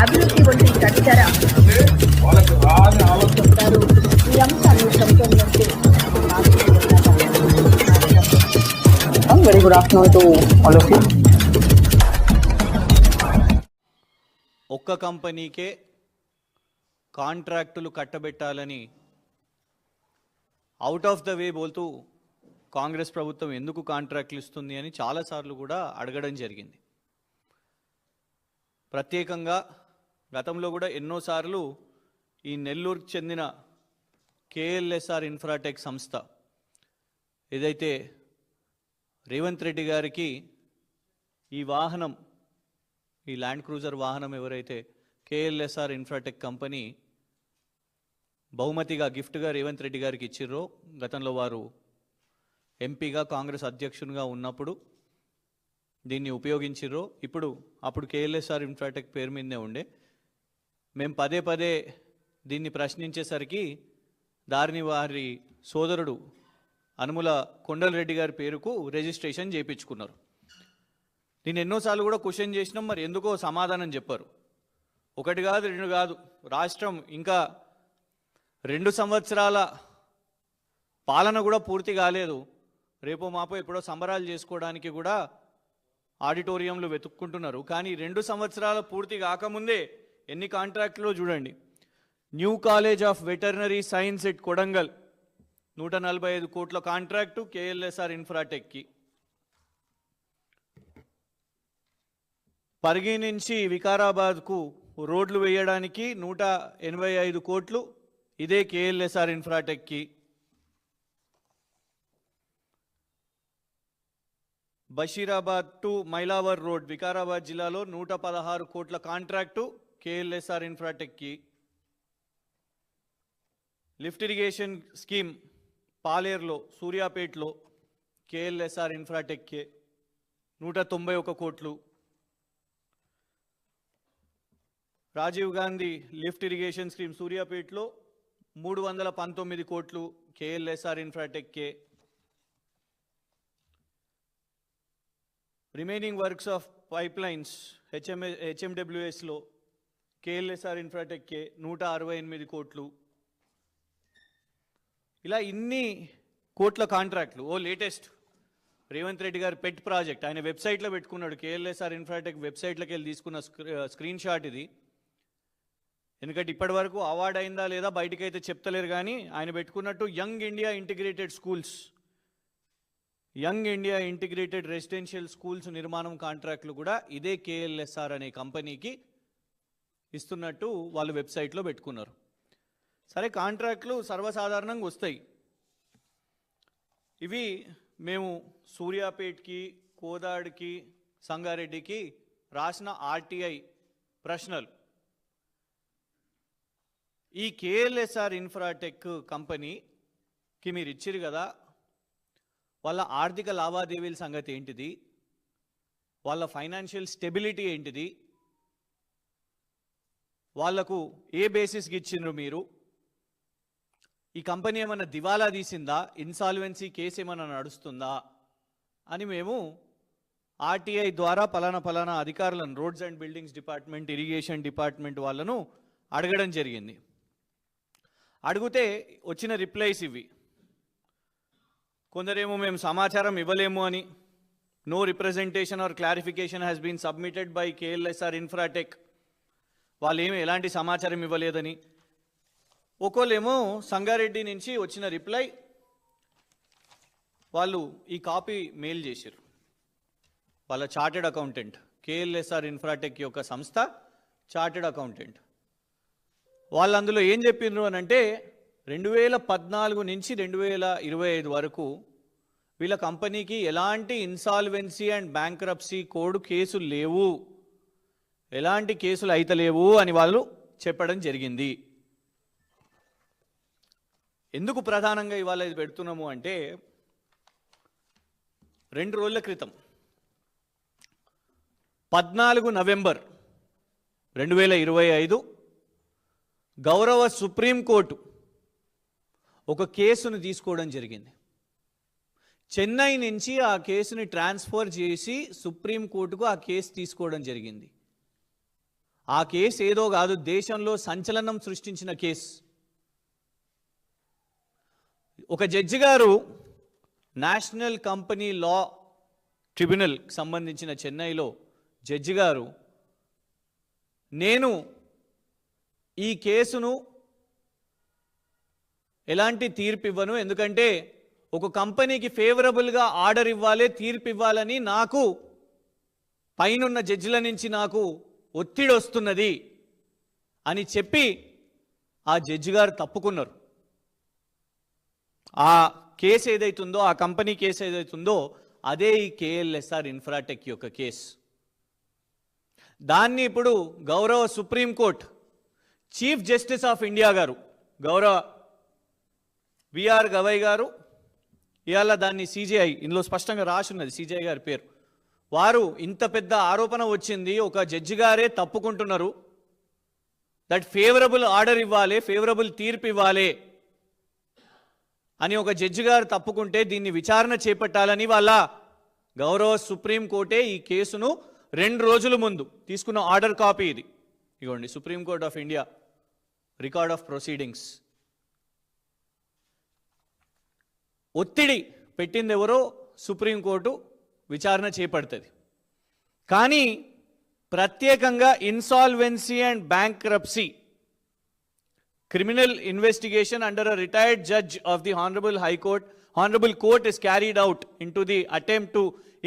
అభివృద్ధి వంటి తదితర చెప్తారు. ఈ అంశాన్ని సంఖ్యలోకి very good afternoon to all of you. ఒక్క కంపెనీకే కాంట్రాక్టులు కట్టబెట్టాలని అవుట్ ఆఫ్ ద వే బోల్తూ కాంగ్రెస్ ప్రభుత్వం ఎందుకు కాంట్రాక్టులు ఇస్తుంది అని చాలాసార్లు కూడా అడగడం జరిగింది. ప్రత్యేకంగా గతంలో కూడా ఎన్నోసార్లు ఈ నెల్లూరుకు చెందిన కేఎల్ఎస్ఆర్ ఇన్ఫ్రాటెక్ సంస్థ ఏదైతే రేవంత్ రెడ్డి గారికి ఈ వాహనం, ఈ ల్యాండ్ క్రూజర్ వాహనం ఎవరైతే కేఎల్ఎస్ఆర్ ఇన్ఫ్రాటెక్ కంపెనీ బహుమతిగా గిఫ్ట్గా రేవంత్ రెడ్డి గారికి ఇచ్చిర్రో, గతంలో వారు ఎంపీగా కాంగ్రెస్ అధ్యక్షునిగా ఉన్నప్పుడు దీన్ని ఉపయోగించిర్రో, అప్పుడు కేఎల్ఎస్ఆర్ ఇన్ఫ్రాటెక్ పేరు మీదనే ఉండే. మేము పదే పదే దీన్ని ప్రశ్నించేసరికి దారిని వారి సోదరుడు అనుముల కొండలరెడ్డి గారి పేరుకు రిజిస్ట్రేషన్ చేయించుకున్నారు. నేను ఎన్నోసార్లు కూడా క్వశ్చన్ చేసినాం, మరి ఎందుకో సమాధానం చెప్పారు. ఒకటి కాదు, రెండు కాదు, రాష్ట్రం ఇంకా 2 సంవత్సరాల పాలన కూడా పూర్తి కాలేదు. రేపో మాపో ఎప్పుడో సంబరాలు చేసుకోవడానికి కూడా ఆడిటోరియంలు వెతుక్కుంటున్నారు. కానీ 2 సంవత్సరాల పూర్తి కాకముందే ఎన్ని కాంట్రాక్టులో చూడండి. New college of veterinary science at Kodangal 145 కోట్ల కాంట్రాక్టు కేఎల్ఎస్ఆర్ ఇన్ఫ్రాటెక్కి. పరిగి నుంచి వికారాబాద్కు రోడ్లు వేయడానికి 185 కోట్లు ఇదే కేఎల్ఎస్ఆర్ ఇన్ఫ్రాటెక్కి. బషీరాబాద్ టు మైలావర్ రోడ్ వికారాబాద్ జిల్లాలో 116 కోట్ల కాంట్రాక్టు కేఎల్ఎస్ఆర్ ఇన్ఫ్రాటెక్కి. లిఫ్ట్ ఇరిగేషన్ స్కీమ్ పాలేరులో, సూర్యాపేటలో కేఎల్ఎస్ఆర్ ఇన్ఫ్రాటెక్కే 191 కోట్లు. Rajiv Gandhi lift irrigation scheme సూర్యాపేటలో 319 కోట్లు కేఎల్ఎస్ఆర్ ఇన్ఫ్రాటెక్కే. రిమైనింగ్ వర్క్స్ ఆఫ్ పైప్లైన్స్ హెచ్ఎండబ్ల్యూఎస్లో కేఎల్ఎస్ఆర్ ఇన్ఫ్రాటెక్కే 168 కోట్లు. ఇలా ఇన్ని కోట్ల కాంట్రాక్ట్లు. లేటెస్ట్ రేవంత్ రెడ్డి గారి పెట్ ప్రాజెక్ట్ ఆయన వెబ్సైట్లో పెట్టుకున్నాడు. కేఎల్ఎస్ఆర్ ఇన్ఫ్రాటెక్ వెబ్సైట్లోకి వెళ్ళి తీసుకున్న స్క్రీన్ షాట్ ఇది. ఎందుకంటే ఇప్పటి వరకు అవార్డు అయిందా లేదా బయటకైతే చెప్తలేరు, కానీ ఆయన పెట్టుకున్నట్టు young India integrated schools, young India integrated residential schools నిర్మాణం కాంట్రాక్టులు కూడా ఇదే కేఎల్ఎస్ఆర్ అనే కంపెనీకి ఇస్తున్నట్టు వాళ్ళు వెబ్సైట్లో పెట్టుకున్నారు. సరే, కాంట్రాక్టులు సర్వసాధారణంగా వస్తాయి. ఇవి మేము సూర్యాపేట్కి, కోదాడికి, సంగారెడ్డికి రాసిన ఆర్టీఐ ప్రశ్నలు. ఈ కేఎల్ఎస్ఆర్ ఇన్ఫ్రాటెక్ కంపెనీకి మీరు ఇచ్చిరు కదా, వాళ్ళ ఆర్థిక లావాదేవీల సంగతి ఏంటిది, వాళ్ళ ఫైనాన్షియల్ స్టెబిలిటీ ఏంటిది, వాళ్లకు ఏ బేసిస్కి ఇచ్చిండ్రు మీరు, ఈ కంపెనీ ఏమైనా దివాలా తీసిందా, ఇన్సాల్వెన్సీ కేసు ఏమైనా నడుస్తుందా అని మేము ఆర్టీఐ ద్వారా పలానా అధికారులను, roads and buildings department, irrigation department వాళ్ళను అడగడం జరిగింది. అడిగితే వచ్చిన రిప్లైస్ ఇవి. కొందరేమో మేము సమాచారం ఇవ్వలేము అని, no representation or clarification has been submitted by KLSR Infratech, వాళ్ళు ఏమి ఎలాంటి సమాచారం ఇవ్వలేదని. ఒకళ్ళేమో సంగారెడ్డి నుంచి వచ్చిన రిప్లై, వాళ్ళు ఈ కాపీ మెయిల్ చేశారు. వాళ్ళ చార్టెడ్ అకౌంటెంట్, కేఎల్ఎస్ఆర్ ఇన్ఫ్రాటెక్ యొక్క సంస్థ చార్టెడ్ అకౌంటెంట్, వాళ్ళు అందులో ఏం చెప్పిండ్రు అని అంటే 2014 నుంచి 2025 వరకు వీళ్ళ కంపెనీకి ఎలాంటి ఇన్సాల్వెన్సీ అండ్ బ్యాంక్రప్సీ కోడ్ కేసులు లేవు, ఎలాంటి కేసులు అయితలేవు అని వాళ్ళు చెప్పడం జరిగింది. ఎందుకు ప్రధానంగా ఇవాళ ఇది పెడుతున్నాము అంటే, 2 రోజుల క్రితం 14 నవంబర్ 2025 గౌరవ సుప్రీంకోర్టు ఒక కేసును తీసుకోవడం జరిగింది. చెన్నై నుంచి ఆ కేసుని ట్రాన్స్ఫర్ చేసి సుప్రీంకోర్టుకు ఆ కేసు తీసుకోవడం జరిగింది. ఆ కేసు ఏదో కాదు, దేశంలో సంచలనం సృష్టించిన కేసు. ఒక జడ్జి గారు నేషనల్ కంపెనీ లా ట్రిబ్యునల్ సంబంధించిన చెన్నైలో జడ్జి గారు, నేను ఈ కేసును ఎలాంటి తీర్పు ఇవ్వను, ఎందుకంటే ఒక కంపెనీకి ఫేవరబుల్గా ఆర్డర్ ఇవ్వాలి, తీర్పు ఇవ్వాలని నాకు పైనున్న జడ్జిల నుంచి నాకు ఒత్తిడి వస్తున్నది అని చెప్పి ఆ జడ్జి గారు తప్పుకున్నారు. ఆ కేసు ఏదైతుందో, ఆ కంపెనీ కేసు ఏదైతుందో అదే ఈ కేఎల్ఎస్ఆర్ ఇన్ఫ్రాటెక్ యొక్క కేసు. దాన్ని ఇప్పుడు గౌరవ supreme court chief justice of India గారు, గౌరవ బిఆర్ గవై గారు, ఇవాళ దాన్ని సిజేఐ, ఇందులో స్పష్టంగా రాసి ఉన్నది సిజేఐ గారి పేరు, వారు ఇంత పెద్ద ఆరోపణ వచ్చింది, ఒక జడ్జి గారే తప్పుకుంటున్నారు, దట్ ఫేవరబుల్ ఆర్డర్ ఇవ్వాలి, ఫేవరబుల్ తీర్పు ఇవ్వాలి అని ఒక జడ్జి గారు తప్పుకుంటే దీన్ని విచారణ చేపట్టాలని వాళ్ళ గౌరవ సుప్రీంకోర్టే ఈ కేసును 2 రోజుల ముందు తీసుకున్న ఆర్డర్ కాపీ ఇది. ఇగోండి, Supreme Court of India record of proceedings. ఒత్తిడి పెట్టింది ఎవరో సుప్రీంకోర్టు విచారణ చేపడుతుంది. కానీ ప్రత్యేకంగా insolvency and bankruptcy criminal investigation under a retired judge of the honorable court is carried out into the attempt to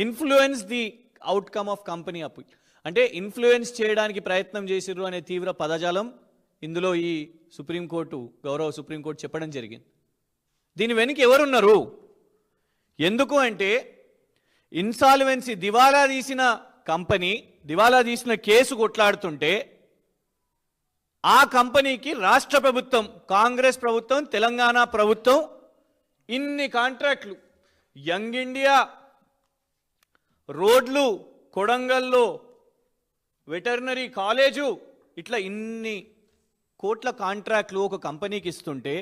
influence the outcome of company appeal. అంటే influence చేయడానికి ప్రయత్నం చేసిర్రు అనే తీవ్ర పదజాలం ఇందులో ఈ సుప్రీంకోర్టు, గౌరవ సుప్రీంకోర్టు చెప్పడం జరిగింది. దీని వెనుక ఎవరున్నారు? ఎందుకు అంటే ఇన్సాల్వెన్సీ, దివాలా తీసిన కంపెనీ, దివాలా తీసిన కేసు కొట్లాడుతుంటే ఆ కంపెనీకి రాష్ట్ర ప్రభుత్వం, కాంగ్రెస్ ప్రభుత్వం, తెలంగాణ ప్రభుత్వం ఇన్ని కాంట్రాక్ట్లు, యంగ్ ఇండియా, రోడ్లు, కొడంగల్లో వెటర్నరీ కాలేజు, ఇట్లా ఇన్ని కోట్ల కాంట్రాక్ట్లు ఒక కంపెనీకి ఇస్తుంటే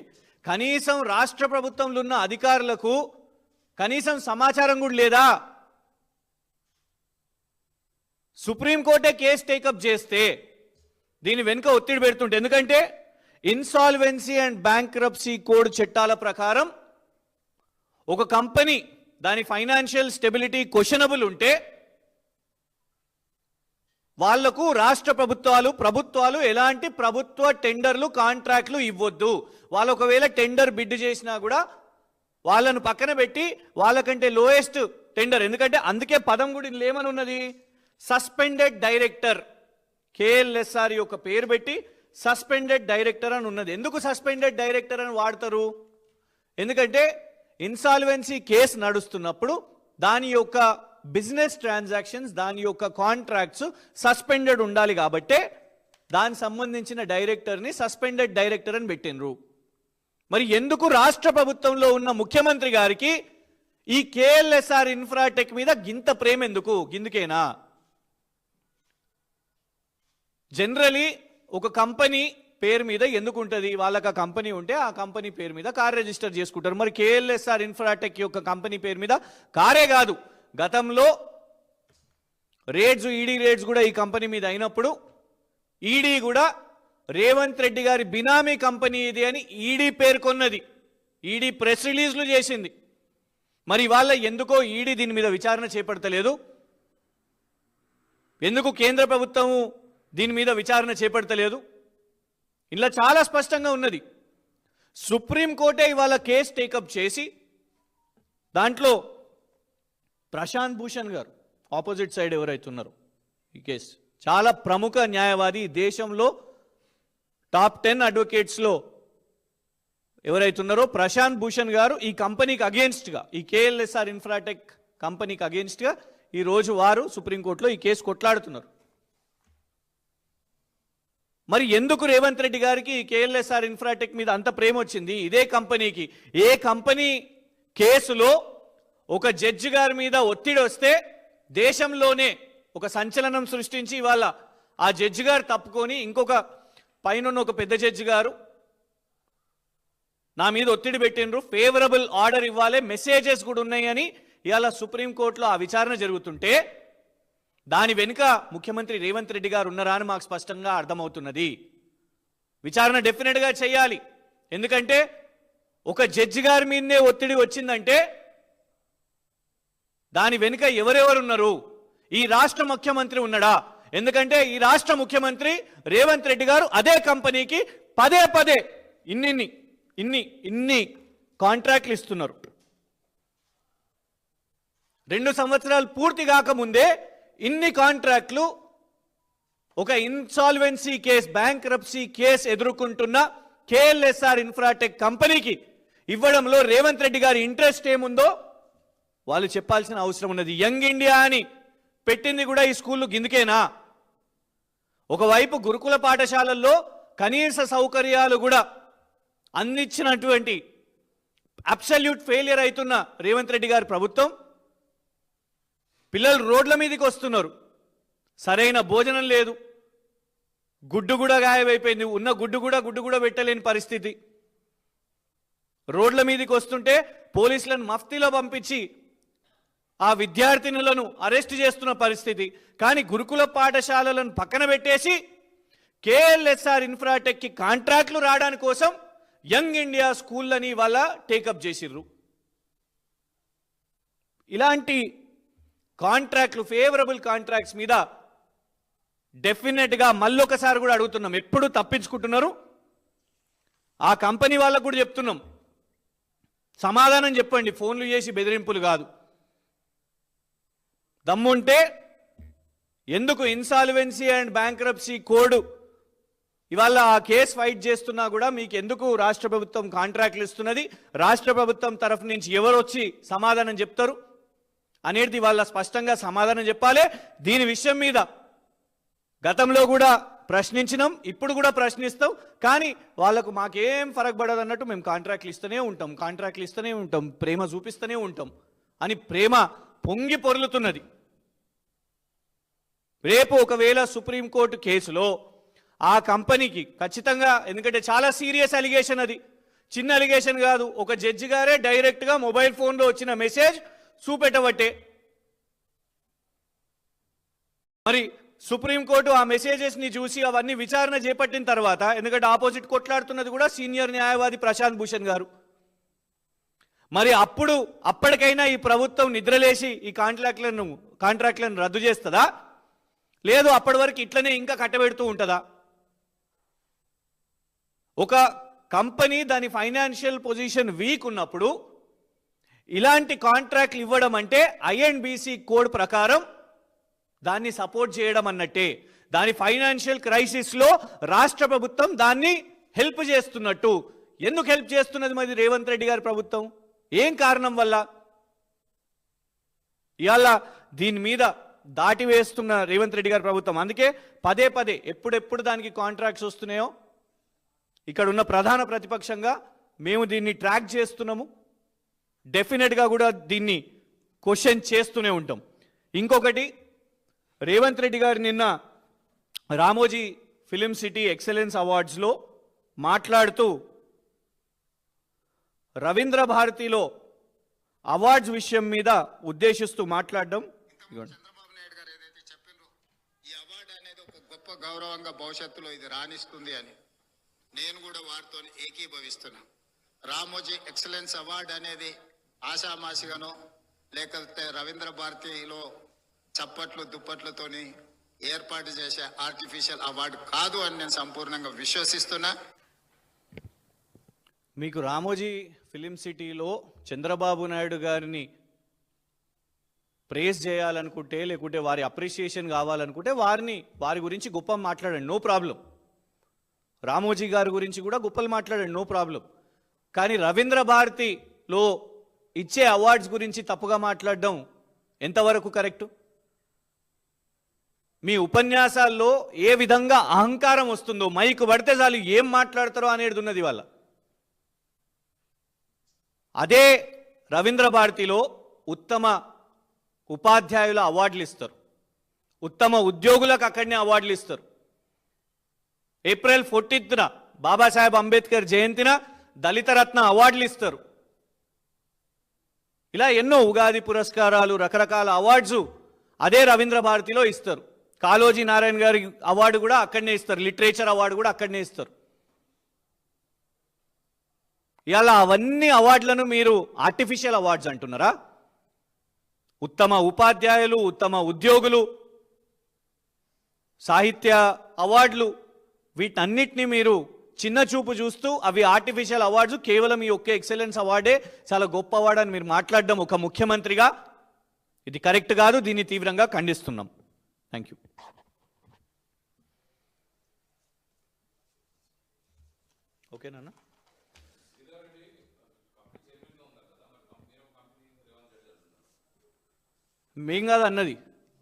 కనీసం రాష్ట్ర ప్రభుత్వంలో ఉన్న అధికారులకు కనీసం సమాచారం కూడా లేదా? సుప్రీంకోర్టే కేసు టేకప్ చేస్తే దీని వెనుక ఒత్తిడి పెడుతుంటే, ఎందుకంటే ఇన్సాల్వెన్సీ అండ్ బ్యాంక్రప్సీ కోడ్ చట్టాల ప్రకారం ఒక కంపెనీ దాని ఫైనాన్షియల్ స్టెబిలిటీ క్వశ్చనబుల్ ఉంటే వాళ్లకు రాష్ట్ర ప్రభుత్వాలు ఎలాంటి ప్రభుత్వ టెండర్లు, కాంట్రాక్ట్లు ఇవ్వద్దు. వాళ్ళు ఒకవేళ టెండర్ బిడ్ చేసినా కూడా వాళ్ళను పక్కన పెట్టి వాళ్ళకంటే లోయెస్ట్ టెండర్, ఎందుకంటే అందుకే పదం కూడా లేమని ఉన్నది, సస్పెండెడ్ డైరెక్టర్. కేఎల్ఎస్ఆర్ యొక్క పేరు పెట్టి సస్పెండెడ్ డైరెక్టర్ అని ఉన్నది. ఎందుకు సస్పెండెడ్ డైరెక్టర్ అని వాడతారు? ఎందుకంటే ఇన్సాల్వెన్సీ కేసు నడుస్తున్నప్పుడు దాని యొక్క బిజినెస్ ట్రాన్సాక్షన్స్, దాని యొక్క కాంట్రాక్ట్స్ సస్పెండెడ్ ఉండాలి కాబట్టే దానికి సంబంధించిన డైరెక్టర్ని సస్పెండెడ్ డైరెక్టర్ అని పెట్టినరు. మరి ఎందుకు రాష్ట్ర ప్రభుత్వంలో ఉన్న ముఖ్యమంత్రి గారికి ఈ కేఎల్ఎస్ఆర్ ఇన్ఫ్రాటెక్ మీద గింత ప్రేమ ఎందుకు? గిందుకేనా? జనరలీ ఒక కంపెనీ పేరు మీద ఎందుకు ఉంటుంది? వాళ్ళకి ఆ కంపెనీ ఉంటే ఆ కంపెనీ పేరు మీద కార్ రిజిస్టర్ చేసుకుంటారు. మరి కేఎల్ఎస్ఆర్ ఇన్ఫ్రాటెక్ యొక్క కంపెనీ పేరు మీద కారే కాదు, గతంలో ఈడీ రేడ్స్ కూడా ఈ కంపెనీ మీద అయినప్పుడు ఈడీ కూడా రేవంత్ రెడ్డి గారి బినామీ కంపెనీ ఇది అని ఈడీ పేర్కొన్నది, ఈడీ ప్రెస్ రిలీజ్లు చేసింది. మరి వాళ్ళ ఎందుకో ఈడీ దీని మీద విచారణ చేపడతలేదు? ఎందుకు కేంద్ర ప్రభుత్వము దీని మీద విచారణ చేపడతలేదు? ఇలా చాలా స్పష్టంగా ఉన్నది. సుప్రీంకోర్టే ఇవాళ కేసు టేకప్ చేసి దాంట్లో ప్రశాంత్ భూషణ్ గారు, ఆపోజిట్ సైడ్ ఎవరైతున్నారో ఈ కేసు, చాలా ప్రముఖ న్యాయవాది, దేశంలో టాప్ 10 అడ్వకేట్స్లో ఎవరైతున్నారో ప్రశాంత్ భూషణ్ గారు ఈ కంపెనీకి అగేన్స్ట్గా, ఈ కేఎల్ఎస్ఆర్ ఇన్ఫ్రాటెక్ కంపెనీకి అగేన్స్ట్గా ఈరోజు వారు సుప్రీంకోర్టులో ఈ కేసు కొట్లాడుతున్నారు. మరి ఎందుకు రేవంత్ రెడ్డి గారికి కేఎల్ఎస్ఆర్ ఇన్ఫ్రాటెక్ మీద అంత ప్రేమ వచ్చింది? ఇదే కంపెనీకి ఏ కంపెనీ కేసులో ఒక జడ్జి గారి మీద ఒత్తిడి వస్తే దేశంలోనే ఒక సంచలనం సృష్టించి ఇవాళ ఆ జడ్జి గారు తప్పుకొని ఇంకొక పైన ఒక పెద్ద జడ్జి గారు నా మీద ఒత్తిడి పెట్టినరు, ఫేవరబుల్ ఆర్డర్ ఇవ్వాలి, మెసేజెస్ కూడా ఉన్నాయని ఇవాళ సుప్రీంకోర్టులో ఆ విచారణ జరుగుతుంటే దాని వెనుక ముఖ్యమంత్రి రేవంత్ రెడ్డి గారు ఉన్నారా అని మాకు స్పష్టంగా అర్థమవుతున్నది. విచారణ డెఫినెట్గా చేయాలి. ఎందుకంటే ఒక జడ్జి గారి మీదనే ఒత్తిడి వచ్చిందంటే దాని వెనుక ఎవరెవరున్నారు? ఈ రాష్ట్ర ముఖ్యమంత్రి ఉన్నాడా? ఎందుకంటే ఈ రాష్ట్ర ముఖ్యమంత్రి రేవంత్ రెడ్డి గారు అదే కంపెనీకి పదే పదే ఇన్ని కాంట్రాక్ట్లు ఇస్తున్నారు. 2 సంవత్సరాలు పూర్తి కాకముందే ఇన్ని కాంట్రాక్ట్లు ఒక ఇన్సాల్వెన్సీ కేస్, బ్యాంక్రప్సీ కేసు ఎదుర్కొంటున్న కేఎల్ఎస్ఆర్ ఇన్ఫ్రాటెక్ కంపెనీకి ఇవ్వడంలో రేవంత్ రెడ్డి గారి ఇంట్రెస్ట్ ఏముందో వాళ్ళు చెప్పాల్సిన అవసరం ఉన్నది. యంగ్ ఇండియా అని పెట్టింది కూడా ఈ స్కూళ్ళు గిందుకేనా? ఒకవైపు గురుకుల పాఠశాలల్లో కనీస సౌకర్యాలు కూడా అందించినటువంటి అబ్సల్యూట్ ఫెయిలియర్ అవుతున్న రేవంత్ రెడ్డి గారి ప్రభుత్వం, పిల్లలు రోడ్ల మీదకి వస్తున్నారు, సరైన భోజనం లేదు, గుడ్డు కూడా గాయమైపోయింది, ఉన్న గుడ్డు కూడా పెట్టలేని పరిస్థితి. రోడ్ల మీదకి వస్తుంటే పోలీసులను మఫ్తీలో పంపించి ఆ విద్యార్థినులను అరెస్ట్ చేస్తున్న పరిస్థితి. కానీ గురుకుల పాఠశాలలను పక్కన పెట్టేసి కేఎల్ఎస్ఆర్ ఇన్ఫ్రాటెక్కి కాంట్రాక్ట్లు రావడానికి కోసం యంగ్ ఇండియా స్కూళ్ళని వాళ్ళ టేకప్ చేసిర్రు. ఇలాంటి కాంట్రాక్ట్లు, ఫేవరబుల్ కాంట్రాక్ట్స్ మీద డెఫినెట్గా మళ్ళొకసారి కూడా అడుగుతున్నాం. ఎప్పుడు తప్పించుకుంటున్నారు? ఆ కంపెనీ వాళ్ళకు కూడా చెప్తున్నాం, సమాధానం చెప్పండి, ఫోన్లు చేసి బెదిరింపులు కాదు. దమ్ముంటే ఎందుకు ఇన్సాల్వెన్సీ అండ్ బ్యాంక్రప్సీ కోడ్ ఇవాళ ఆ కేసు ఫైట్ చేస్తున్నా కూడా మీకు ఎందుకు రాష్ట్ర ప్రభుత్వం కాంట్రాక్ట్లు ఇస్తున్నది, రాష్ట్ర ప్రభుత్వం తరఫు నుంచి ఎవరు వచ్చి సమాధానం చెప్తారు అనేది వాళ్ళ స్పష్టంగా సమాధానం చెప్పాలి. దీని విషయం మీద గతంలో కూడా ప్రశ్నించినాం, ఇప్పుడు కూడా ప్రశ్నిస్తాం. కానీ వాళ్ళకు మాకేం ఫరక్ పడదు అన్నట్టు మేము కాంట్రాక్ట్లు ఇస్తూనే ఉంటాం, ప్రేమ చూపిస్తూనే ఉంటాం అని ప్రేమ పొంగి పొర్లుతున్నది. రేపు ఒకవేళ సుప్రీంకోర్టు కేసులో ఆ కంపెనీకి ఖచ్చితంగా, ఎందుకంటే చాలా సీరియస్ అలిగేషన్, అది చిన్న అలిగేషన్ కాదు, ఒక జడ్జి గారే డైరెక్ట్గా మొబైల్ ఫోన్లో వచ్చిన మెసేజ్ చూపెట్టబట్టే మరి సుప్రీంకోర్టు ఆ మెసేజెస్ని చూసి అవన్నీ విచారణ చేపట్టిన తర్వాత, ఎందుకంటే ఆపోజిట్ కొట్లాడుతున్నది కూడా సీనియర్ న్యాయవాది ప్రశాంత్ భూషణ్ గారు, మరి అప్పటికైనా ఈ ప్రభుత్వం నిద్రలేసి ఈ కాంట్రాక్ట్లను రద్దు చేస్తుందా, లేదు అప్పటి వరకు ఇట్లనే ఇంకా కట్టబెడుతూ ఉంటుందా? ఒక కంపెనీ దాని ఫైనాన్షియల్ పొజిషన్ వీక్ ఉన్నప్పుడు ఇలాంటి కాంట్రాక్ట్లు ఇవ్వడం అంటే ఐఎన్బిసి కోడ్ ప్రకారం దాన్ని సపోర్ట్ చేయడం అన్నట్టే. దాని ఫైనాన్షియల్ క్రైసిస్లో రాష్ట్ర ప్రభుత్వం దాన్ని హెల్ప్ చేస్తున్నట్టు. ఎందుకు హెల్ప్ చేస్తున్నది మరి రేవంత్ రెడ్డి గారి ప్రభుత్వం? ఏం కారణం వల్ల? ఇవాళ దీని మీద దాటి వేస్తున్న రేవంత్ రెడ్డి గారి ప్రభుత్వం. అందుకే పదే పదే ఎప్పుడెప్పుడు దానికి కాంట్రాక్ట్స్ వస్తున్నాయో ఇక్కడ ఉన్న ప్రధాన ప్రతిపక్షంగా మేము దీన్ని ట్రాక్ చేస్తున్నాము. డెఫినెట్గా కూడా దీన్ని క్వశ్చన్ చేస్తూనే ఉంటాం. ఇంకొకటి, రేవంత్ రెడ్డి గారు నిన్న రామోజీ ఫిలిం సిటీ ఎక్సలెన్స్ అవార్డ్స్లో మాట్లాడుతూ రవీంద్ర భారతిలో అవార్డ్స్ విషయం మీద ఉద్దేశిస్తూ మాట్లాడడం, చంద్రబాబు నాయుడు గారు ఏదైతే చెప్పినో ఈ అవార్డు అనేది ఒక గొప్ప గౌరవంగా భవిష్యత్తులో ఇది రాణిస్తుంది అని నేను కూడా వారితో ఏకీభవిస్తున్నా. రామోజీ ఎక్సలెన్స్ అవార్డు అనేది ఆషామాషిగానో లేకపోతే రవీంద్ర భారతిలో చప్పట్లు దుప్పట్లతోని ఏర్పాటు చేసే ఆర్టిఫిషియల్ అవార్డు కాదు అని నేను సంపూర్ణంగా విశ్వసిస్తున్నా. మీకు రామోజీ ఫిలిం సిటీలో చంద్రబాబు నాయుడు గారిని ప్రేస్ చేయాలనుకుంటే, లేకుంటే వారి అప్రిషియేషన్ కావాలనుకుంటే వారి గురించి గొప్ప మాట్లాడండి, నో ప్రాబ్లం. రామోజీ గారి గురించి కూడా గొప్పలు మాట్లాడండి, నో ప్రాబ్లం. కానీ రవీంద్ర భారతిలో ఇచ్చే అవార్డ్స్ గురించి తప్పుగా మాట్లాడడం ఎంతవరకు కరెక్టు? మీ ఉపన్యాసాల్లో ఏ విధంగా అహంకారం వస్తుందో, మైకు పడితే చాలు ఏం మాట్లాడతారో అనేది ఉన్నది వాళ్ళ. అదే రవీంద్ర భారతిలో ఉత్తమ ఉపాధ్యాయుల అవార్డులు ఇస్తారు, ఉత్తమ ఉద్యోగులకు అక్కడనే అవార్డులు ఇస్తారు. ఏప్రిల్ 14న బాబాసాహెబ్ అంబేద్కర్ జయంతిన దళిత రత్న అవార్డులు ఇస్తారు. ఇలా ఎన్నో ఉగాది పురస్కారాలు, రకరకాల అవార్డ్స్ అదే రవీంద్ర భారతిలో ఇస్తారు. కాళోజీ నారాయణ గారి అవార్డు కూడా అక్కడనే ఇస్తారు, లిటరేచర్ అవార్డు కూడా అక్కడనే ఇస్తారు. ఇలా అవన్నీ అవార్డులను మీరు ఆర్టిఫిషియల్ అవార్డ్స్ అంటున్నారా? ఉత్తమ ఉపాధ్యాయులు, ఉత్తమ ఉద్యోగులు, సాహిత్య అవార్డులు, వీటన్నిటిని మీరు చిన్న చూపు చూస్తూ అవి ఆర్టిఫిషియల్ అవార్డ్స్, కేవలం ఈ ఒక్క ఎక్సలెన్స్ అవార్డే చాలా గొప్ప అవార్డు అని మీరు మాట్లాడడం ఒక ముఖ్యమంత్రిగా ఇది కరెక్ట్ కాదు. దీన్ని తీవ్రంగా ఖండిస్తున్నాం. Thank you. ఓకేనా? మేం కాదు అన్నది,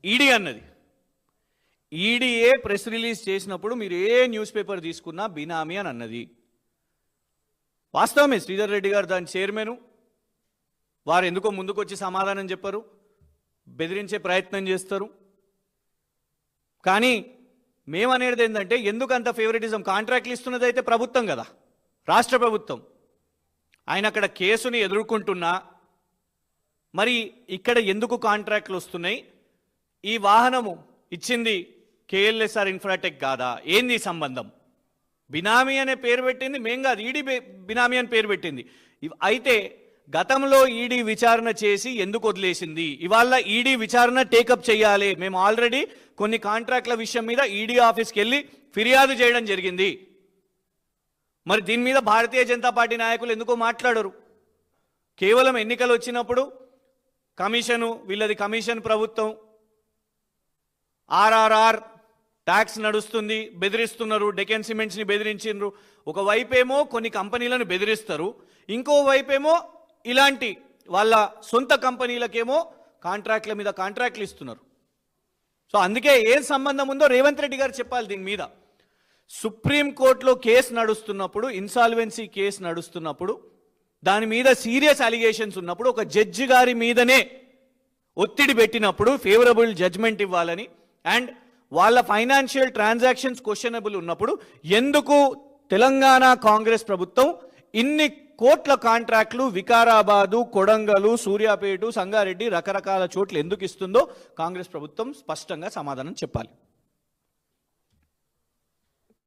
ఈడీ అన్నది. ఈడీఏ ప్రెస్ రిలీజ్ చేసినప్పుడు మీరు ఏ న్యూస్ పేపర్ తీసుకున్నా బినామీ అని అన్నది. వాస్తవమే, శ్రీధర్ రెడ్డి గారు దాని చైర్మన్, వారు ఎందుకో ముందుకు వచ్చి సమాధానం చెప్పరు, బెదిరించే ప్రయత్నం చేస్తారు. కానీ మేమనేది ఏంటంటే, ఎందుకు అంత ఫేవరెటిజం? కాంట్రాక్ట్లు ఇస్తున్నది అయితే ప్రభుత్వం కదా, రాష్ట్ర ప్రభుత్వం. ఆయన అక్కడ కేసుని ఎదుర్కొంటున్నా మరి ఇక్కడ ఎందుకు కాంట్రాక్ట్లు వస్తున్నాయి? ఈ వాహనము ఇచ్చింది కేఎల్ఎస్ఆర్ ఇన్ఫ్రాటెక్ కాదా? ఏంది సంబంధం? బినామీ అనే పేరు పెట్టింది మేం కాదు, ఈడీ బినామీ అని పేరు పెట్టింది. అయితే గతంలో ఈడీ విచారణ చేసి ఎందుకు వదిలేసింది? ఇవాళ ఈడీ విచారణ టేకప్ చేయాలి. మేము ఆల్రెడీ కొన్ని కాంట్రాక్ట్ల విషయం మీద ఈడీ ఆఫీస్కి వెళ్ళి ఫిర్యాదు చేయడం జరిగింది. మరి దీని మీద భారతీయ జనతా పార్టీ నాయకులు ఎందుకో మాట్లాడరు? కేవలం ఎన్నికలు వచ్చినప్పుడు కమిషను, వీళ్ళది కమిషన్ ప్రభుత్వం, ఆర్ఆర్ఆర్ ట్యాక్స్ నడుస్తుంది, బెదిరిస్తున్నారు, డెకెన్ సిమెంట్స్ని బెదిరించారు. ఒకవైపేమో కొన్ని కంపెనీలను బెదిరిస్తారు, ఇంకోవైపేమో ఇలాంటి వాళ్ళ సొంత కంపెనీలకేమో కాంట్రాక్ట్ల మీద కాంట్రాక్ట్లు ఇస్తున్నారు. సో అందుకే ఏం సంబంధం ఉందో రేవంత్ రెడ్డి గారు చెప్పాలి దీని మీద. సుప్రీంకోర్టులో కేసు నడుస్తున్నప్పుడు, ఇన్సాల్వెన్సీ కేసు నడుస్తున్నప్పుడు, దాని మీద సీరియస్ అలిగేషన్స్ ఉన్నప్పుడు, ఒక జడ్జి గారి మీదనే ఒత్తిడి పెట్టినప్పుడు ఫేవరబుల్ జడ్జ్మెంట్ ఇవ్వాలని, అండ్ వాళ్ళ ఫైనాన్షియల్ ట్రాన్సాక్షన్స్ క్వశ్చనబుల్ ఉన్నప్పుడు ఎందుకు తెలంగాణ కాంగ్రెస్ ప్రభుత్వం ఇన్ని కోట్ల కాంట్రాక్ట్లు వికారాబాదు, కొడంగలు, సూర్యాపేట, సంగారెడ్డి రకరకాల చోట్ల ఎందుకు ఇస్తుందో కాంగ్రెస్ ప్రభుత్వం స్పష్టంగా సమాధానం చెప్పాలి.